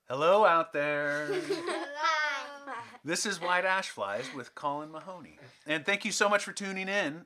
Hello out there. Hello. This is White Ash Flies with Colin Mahoney. And thank you so much for tuning in.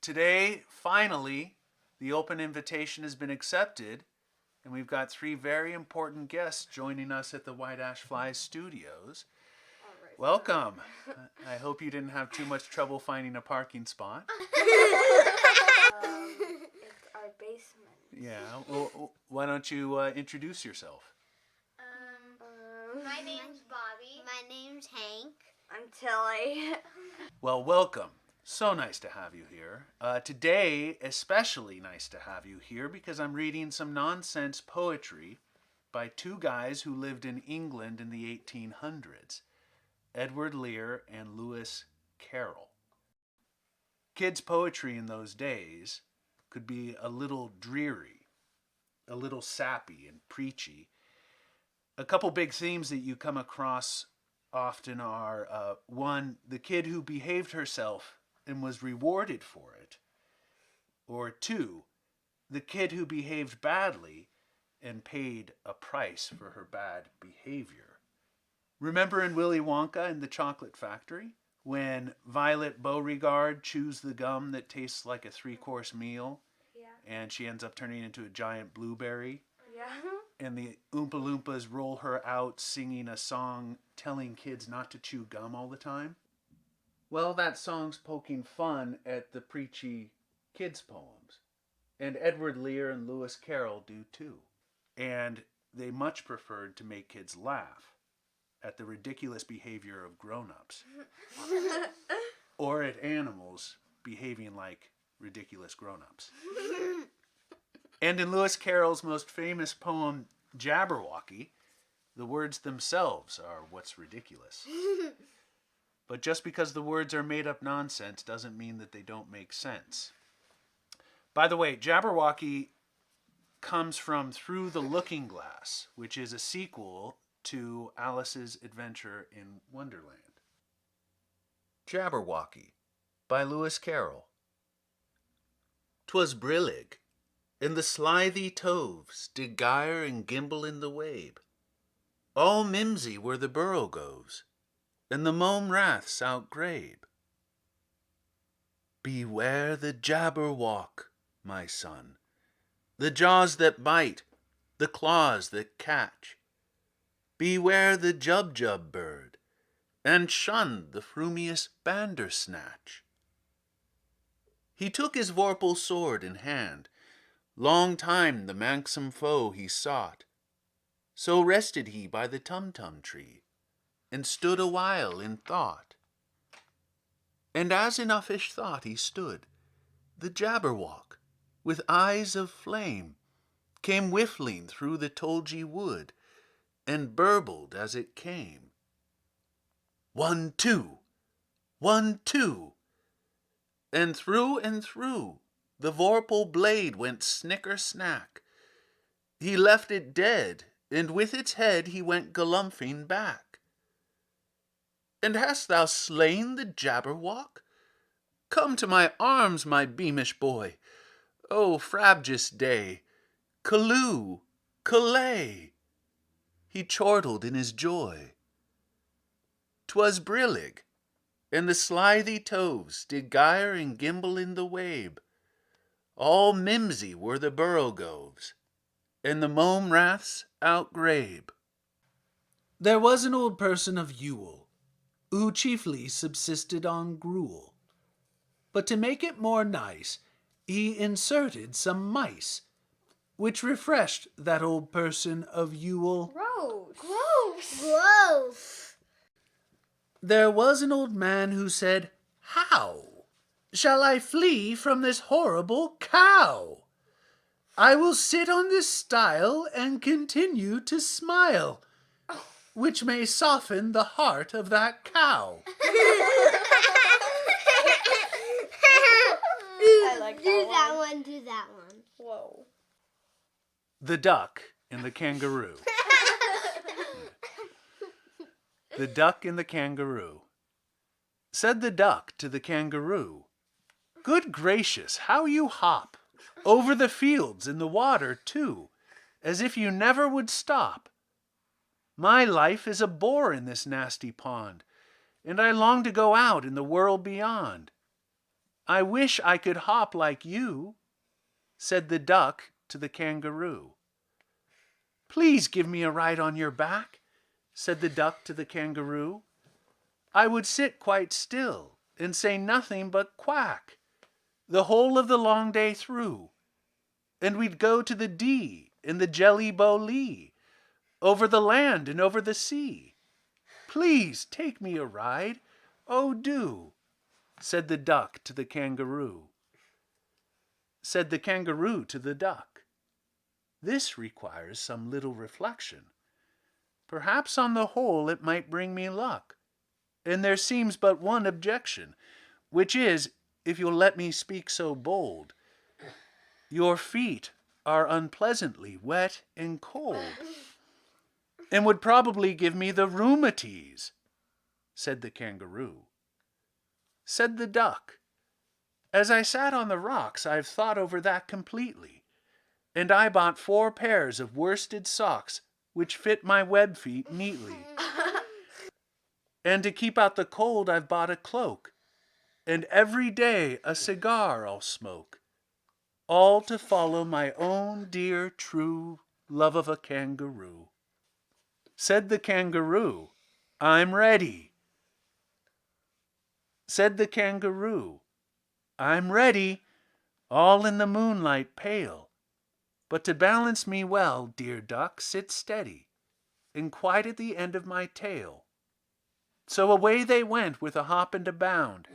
Today, finally, the open invitation has been accepted, and we've got three very important guests joining us at the White Ash Flies studios. Welcome. I hope you didn't have too much trouble finding a parking spot. It's our basement. Yeah, well, why don't you introduce yourself? My name's Bobby. My name's Hank. I'm Tilly. Well, welcome. So nice to have you here. Today, especially nice to have you here because I'm reading some nonsense poetry by two guys who lived in England in the 1800s, Edward Lear and Lewis Carroll. Kids' poetry in those days could be a little dreary, a little sappy and preachy. A couple big themes that you come across often are, one, the kid who behaved herself and was rewarded for it, or two, the kid who behaved badly and paid a price for her bad behavior. Remember in Willy Wonka and the Chocolate Factory, when Violet Beauregard chews the gum that tastes like a 3-course meal, and she ends up turning into a giant blueberry? Yeah. And the Oompa Loompas roll her out singing a song telling kids not to chew gum all the time? Well, that song's poking fun at the preachy kids' poems. And Edward Lear and Lewis Carroll do too. And they much preferred to make kids laugh at the ridiculous behavior of grown-ups. Or at animals behaving like ridiculous grown-ups. And in Lewis Carroll's most famous poem, Jabberwocky, the words themselves are what's ridiculous. But just because the words are made-up nonsense doesn't mean that they don't make sense. By the way, Jabberwocky comes from Through the Looking Glass, which is a sequel to Alice's Adventure in Wonderland. Jabberwocky by Lewis Carroll. 'Twas brillig, and the slithy toves did gyre and gimble in the wabe. All mimsy were the borogoves, and the mome raths outgrabe. Beware the Jabberwock, my son, the jaws that bite, the claws that catch. Beware the Jubjub bird, and shun the frumious Bandersnatch. He took his vorpal sword in hand. Long time the manxome foe he sought. So rested he by the Tumtum tree, and stood a while in thought. And as in uffish thought he stood, the Jabberwock, with eyes of flame, came whiffling through the Tolgee wood, and burbled as it came. 1, 2, 1, 2, and through the vorpal blade went snicker-snack. He left it dead, and with its head he went galumphing back. And hast thou slain the Jabberwock? Come to my arms, my beamish boy. O frabjous day, Callooh, Callay! He chortled in his joy. 'Twas brillig, and the slithy toves did gyre and gimble in the wabe. All mimsy were the borogoves, and the mome raths outgrabe. There was an old person of Yule, who chiefly subsisted on gruel. But to make it more nice, he inserted some mice, which refreshed that old person of Yule. Gross. There was an old man who said, "How shall I flee from this horrible cow? I will sit on this stile and continue to smile, which may soften the heart of that cow." I like Do that that one. one. Do that one. Whoa. The Duck and the Kangaroo. The Duck and the Kangaroo. Said the Duck to the Kangaroo, "Good gracious, how you hop! Over the fields and the water, too, as if you never would stop. My life is a bore in this nasty pond, and I long to go out in the world beyond. I wish I could hop like you, said the duck to the kangaroo. Please give me a ride on your back, said the duck to the kangaroo. I would sit quite still and say nothing but quack the whole of the long day through, and we'd go to the Dee in the Jelly Bow Lee, over the land and over the sea. Please take me a ride, oh do, said the duck to the kangaroo. Said the kangaroo to the duck, this requires some little reflection. Perhaps on the whole it might bring me luck, and there seems but one objection, which is, if you'll let me speak so bold, your feet are unpleasantly wet and cold, and would probably give me the rheumatiz, said the kangaroo. Said the duck, as I sat on the rocks I've thought over that completely, and I bought 4 pairs of worsted socks which fit my web feet neatly. And to keep out the cold I've bought a cloak, and every day a cigar I'll smoke, all to follow my own dear true love of a kangaroo. Said the kangaroo, I'm ready. Said the kangaroo, I'm ready, all in the moonlight pale. But to balance me well, dear duck, sit steady, and quite at the end of my tail. So away they went with a hop and a bound,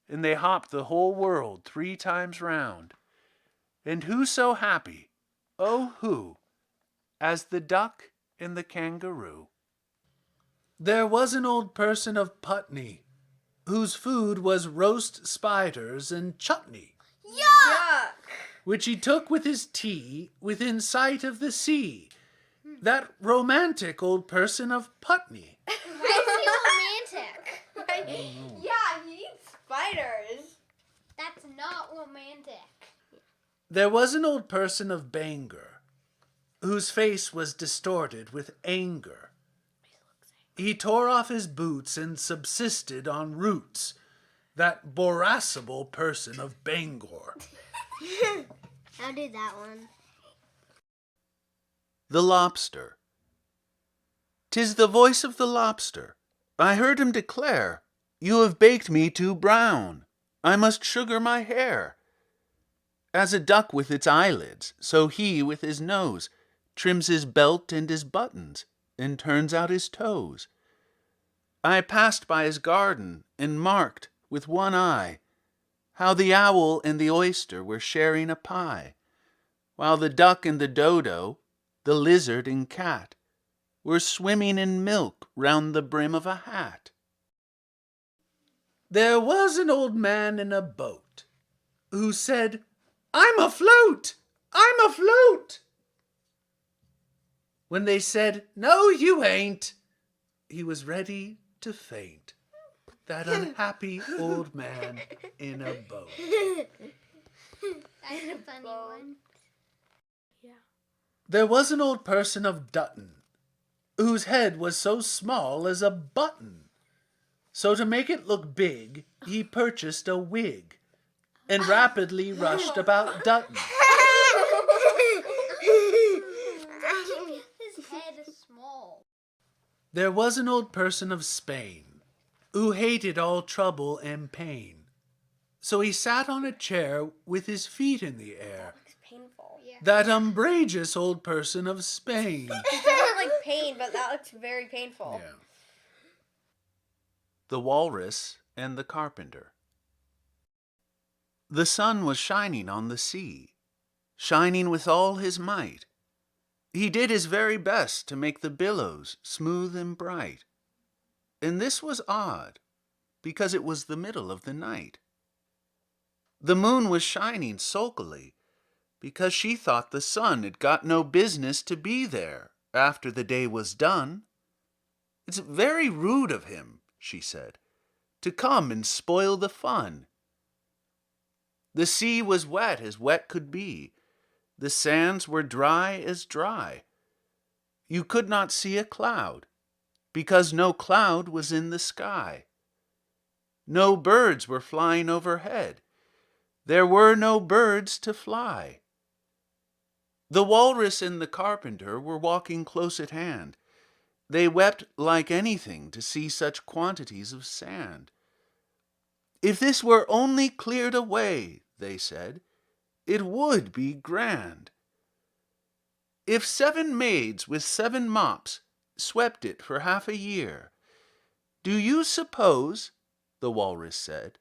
and they hopped the whole world 3 times round. And who so happy, oh who, as the duck and the kangaroo? There was an old person of Putney, whose food was roast spiders and chutney, Yuck! which he took with his tea within sight of the sea. That romantic old person of Putney. Why is he romantic? Yeah, he eats spiders. That's not romantic. There was an old person of Bangor, whose face was distorted with anger. He tore off his boots and subsisted on roots, that borasible person of Bangor. I'll do that one. The Lobster. 'Tis the voice of the lobster. I heard him declare, you have baked me too brown. I must sugar my hair. As a duck with its eyelids, so he with his nose trims his belt and his buttons, and turns out his toes. I passed by his garden, and marked, with one eye, how the owl and the oyster were sharing a pie, while the duck and the dodo, the lizard and cat, were swimming in milk round the brim of a hat. There was an old man in a boat, who said, I'm afloat! I'm afloat! When they said, no, you ain't, he was ready to faint. That unhappy old man in a boat. That's a funny one. There was an old person of Dutton, whose head was so small as a button. So to make it look big, he purchased a wig, and rapidly rushed about Dutton. His head is small. There was an old person of Spain, who hated all trouble and pain. So he sat on a chair with his feet in the air. It's painful. Yeah. That umbrageous old person of Spain. It doesn't like pain, but that looks very painful. Yeah. The Walrus and the Carpenter. The sun was shining on the sea, shining with all his might. He did his very best to make the billows smooth and bright. And this was odd, because it was the middle of the night. The moon was shining sulkily, because she thought the sun had got no business to be there after the day was done. It's very rude of him, she said, to come and spoil the fun. The sea was wet as wet could be. The sands were dry as dry. you could not see a cloud, because no cloud was in the sky. No birds were flying overhead. There were no birds to fly. The walrus and the carpenter were walking close at hand. They wept like anything to see such quantities of sand. If this were only cleared away, they said, it would be grand. If 7 maids with 7 mops swept it for half a year, do you suppose, the walrus said,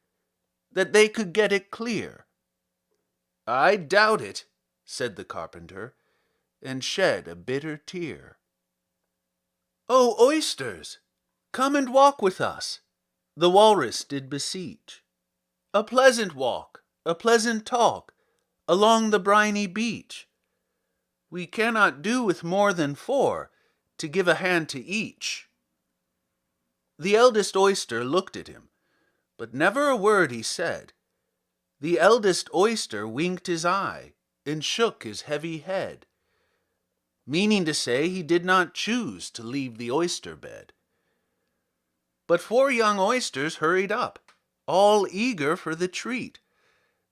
that they could get it clear? I doubt it, said the carpenter, and shed a bitter tear. Oh, oysters, come and walk with us, the walrus did beseech. A pleasant walk, a pleasant talk, along the briny beach. We cannot do with more than 4, to give a hand to each. The eldest oyster looked at him, but never a word he said. The eldest oyster winked his eye, and shook his heavy head, meaning to say he did not choose to leave the oyster bed. But 4 young oysters hurried up, all eager for the treat.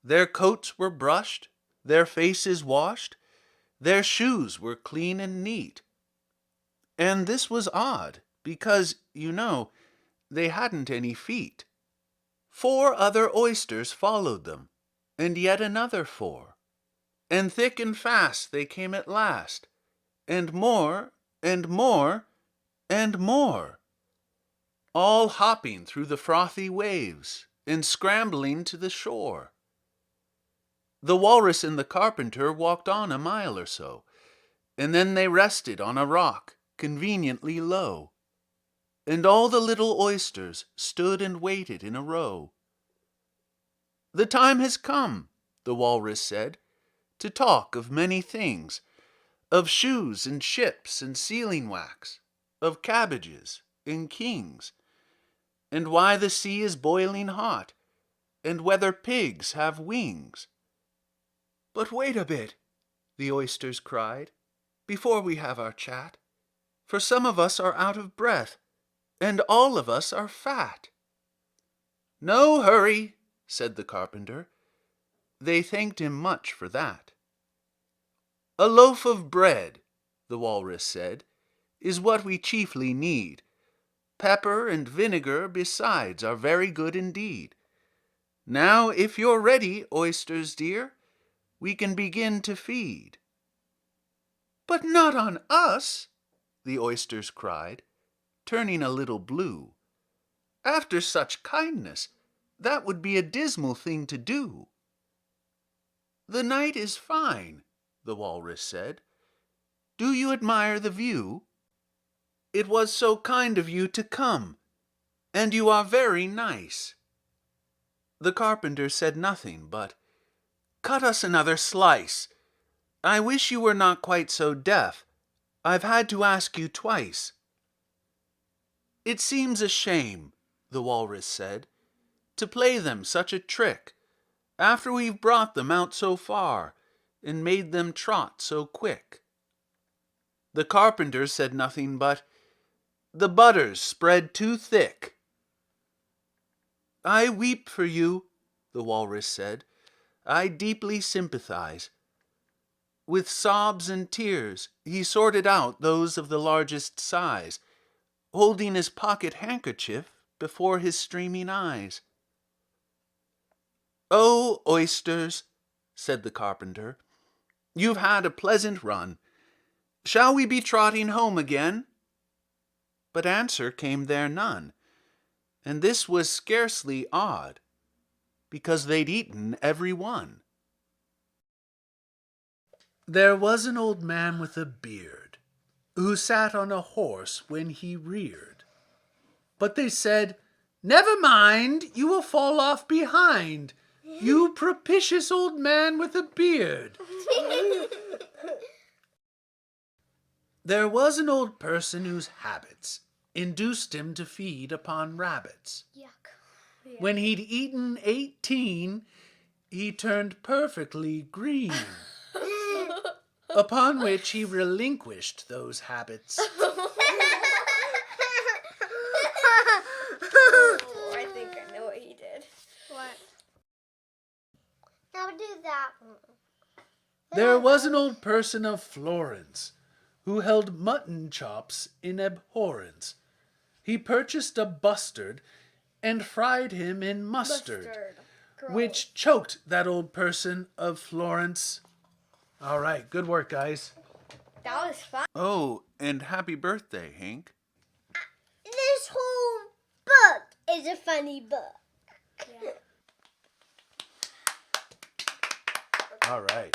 Their coats were brushed, their faces washed, their shoes were clean and neat. And this was odd, because, you know, they hadn't any feet. 4 other oysters followed them, and yet another 4. And thick and fast they came at last, and more, and more, and more, all hopping through the frothy waves, and scrambling to the shore. The walrus and the carpenter walked on a mile or so, and then they rested on a rock conveniently low, and all the little oysters stood and waited in a row. The time has come, the walrus said, to talk of many things, of shoes and ships and sealing wax, of cabbages and kings, and why the sea is boiling hot, and whether pigs have wings. But wait a bit, the oysters cried, before we have our chat, for some of us are out of breath, and all of us are fat. No hurry, said the carpenter. They thanked him much for that. A loaf of bread, the walrus said, is what we chiefly need. Pepper and vinegar besides are very good indeed. Now, if you're ready, oysters dear, we can begin to feed. But not on us, the oysters cried, turning a little blue. After such kindness, that would be a dismal thing to do. The night is fine, the walrus said. Do you admire the view? It was so kind of you to come, and you are very nice. The carpenter said nothing but, Cut us another slice. I wish you were not quite so deaf. I've had to ask you twice. It seems a shame, the walrus said, to play them such a trick, after we've brought them out so far, and made them trot so quick. The carpenter said nothing but, The butter's spread too thick. I weep for you, the walrus said. I deeply sympathize. With sobs and tears he sorted out those of the largest size, holding his pocket handkerchief before his streaming eyes. Oh, oysters, said the carpenter, you've had a pleasant run. Shall we be trotting home again? But answer came there none, and this was scarcely odd, because they'd eaten every one. There was an old man with a beard, who sat on a horse when he reared. But they said, Never mind, you will fall off behind, you propitious old man with a beard. There was an old person whose habits induced him to feed upon rabbits. Yuck. Yeah. When he'd eaten 18, he turned perfectly green. upon which he relinquished those habits. Oh, I think I know what he did. What? Now do that one. There was an old person of Florence who held mutton chops in abhorrence. He purchased a bustard and fried him in mustard, which choked that old person of Florence. All right, good work, guys. That was fun. Oh, and happy birthday, Hank. This whole book is a funny book. Yeah. All right.